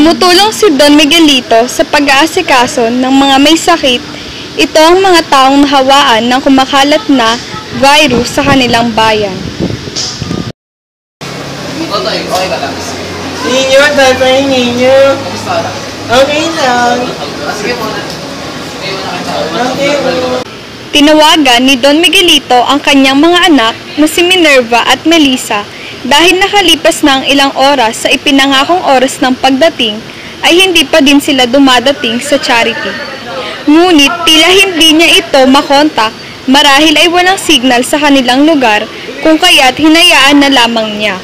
Tumutulong si Don Miguelito sa pag-aasikaso ng mga may sakit. Ito ang mga taong nahawaan ng kumakalat na virus sa kanilang bayan. Okay ka lang. Ninyo, tatay ninyo. Kamusta lang? Okay lang. Sige muna. Okay. Tinawagan ni Don Miguelito ang kanyang mga anak na si Minerva at Melissa dahil nakalipas na ang ilang oras sa ipinangakong oras ng pagdating ay hindi pa din sila dumadating sa charity. Ngunit tila hindi niya ito makontak marahil ay walang signal sa kanilang lugar kung kaya't hinayaan na lamang niya.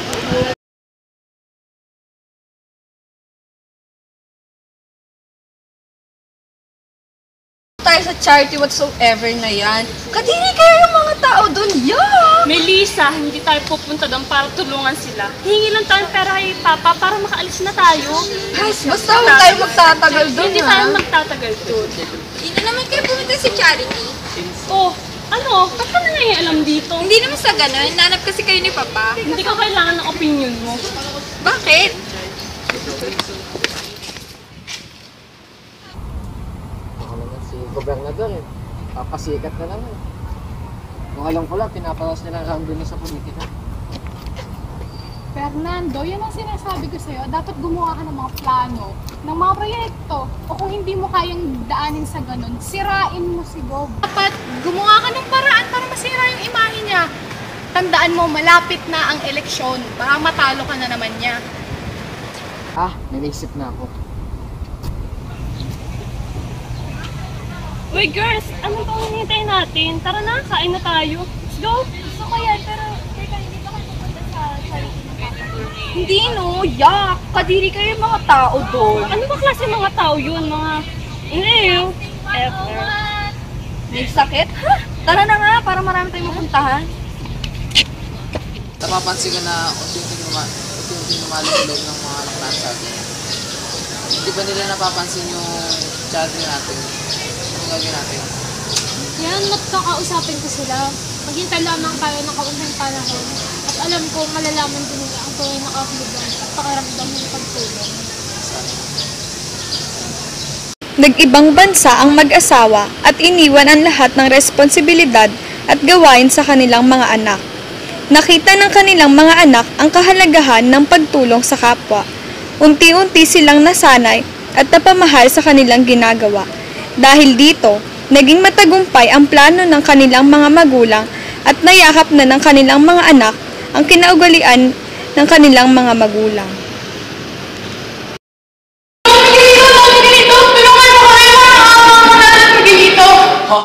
Tayo sa charity whatsoever na yan. Kadiri kayo yung mga tao doon. Yeah! Melissa, hindi tayo pupunta doon para tulungan sila. Hingi lang tayo pera kay Papa para makaalis na tayo. Guys, basta huwag tayo magtatagal doon, Hindi tayo magtatagal doon. Hindi na naman kayo pumunta sa charity. Oh, ano? Ba't ka na ngayon alam dito? Hindi naman sa ganun. Nanap kasi kayo ni Papa. Hindi ko kailangan ng opinion mo. Bakit? Ako naman si Gobernador eh. Papasikat na naman. Kung alam ko lang, pinapalas niya lang rando na sa politika. Fernando, yan ang sinasabi ko sa'yo. Dapat gumawa ka ng mga plano, ng mga proyekto. O kung hindi mo kayang daanin sa ganun, sirain mo si Gob. Dapat gumawa ka ng paraan para masira yung imahe niya. Tandaan mo, malapit na ang eleksyon. Baka matalo ka na naman niya. Ah, naisip na ako. Uy girls, ano pang hinihintay natin? Tara na, kain na tayo. Let's go! So kaya, pero teka, hindi ba kayo pupunta sa charity ng Papa? Hindi no. Yak! Kadiri kayo yung mga tao doon. Ano ba klase mga tao yun? Mga ew, ever. May sakit? Ha? Tara na nga para marami tayong mapuntahan. Napapansin ko na unti-unti lumalo sa loob ng mga anak natin sa atin. Hindi ba nila napapansin yung charity natin? Yung gagawin natin? Yan, magkakausapin ko sila. Maghintay lamang tayo ng kaunting panahon. At alam ko, malalaman din nila ang tunay na kahulugan at pakiramdam ng pagtulong. Nag-ibang bansa ang mag-asawa at iniwan ang lahat ng responsibilidad at gawain sa kanilang mga anak. Nakita ng kanilang mga anak ang kahalagahan ng pagtulong sa kapwa. Unti-unti silang nasanay at napamahal sa kanilang ginagawa. Dahil dito, naging matagumpay ang plano ng kanilang mga magulang at nayakap na ng kanilang mga anak ang kinaugalian ng kanilang mga magulang.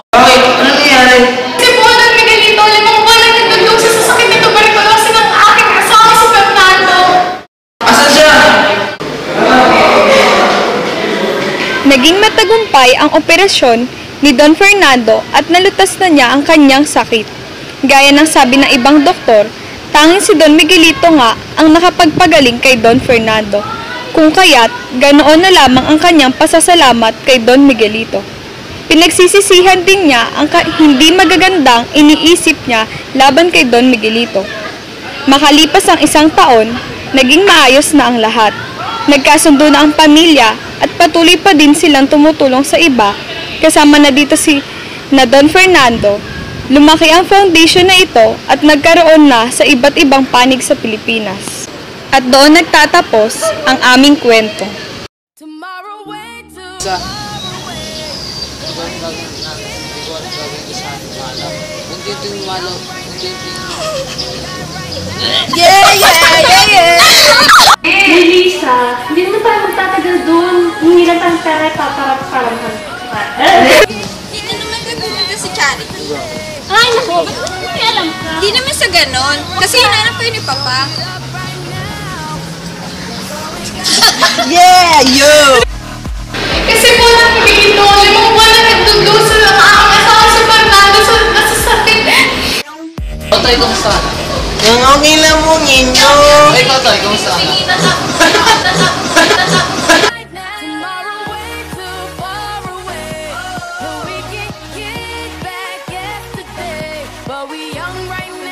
Bakit? Ano nangyari? Kasi po, Don Miguelito, 5 buwan na nagdudog siya sa sakit na tuberculosis ng aking asawa si Fernando. Asan siya? Naging matagumpay ang operasyon ni Don Fernando at nalutas na niya ang kanyang sakit. Gaya ng sabi ng ibang doktor, tanging si Don Miguelito nga ang nakapagpagaling kay Don Fernando. Kung kaya't, ganoon na lamang ang kanyang pasasalamat kay Don Miguelito. Pinagsisisihan din niya ang hindi magagandang iniisip niya laban kay Don Miguelito. Makalipas ang 1 taon, naging maayos na ang lahat. Nagkasundo na ang pamilya at patuloy pa din silang tumutulong sa iba, kasama na dito na Don Fernando. Lumaki ang foundation na ito at nagkaroon na sa iba't ibang panig sa Pilipinas. At doon nagtatapos ang aming kwento. Sa gagawin natin, gagawin sa ating maalam. Unti-unti lumalo, unti-unti. Melissa, hindi naman tayo magtatagal doon. Hingi lang tayong pera kay Papa para Hindi na naman kayo pumunta sa charity. Ay, naku, may alam ka. Hindi naman sa ganun. Kasi hinanap kayo ni Papa. Yeah, you! Kasi po, Don Miguelito, 5 buwan na nagdudog siya ng aking asawa si Fernando sa nasasakit. Totoy, kamusta ka? Ang okay lang mo, ninyo. Ay, Totoy, kamusta ka? But we young right now.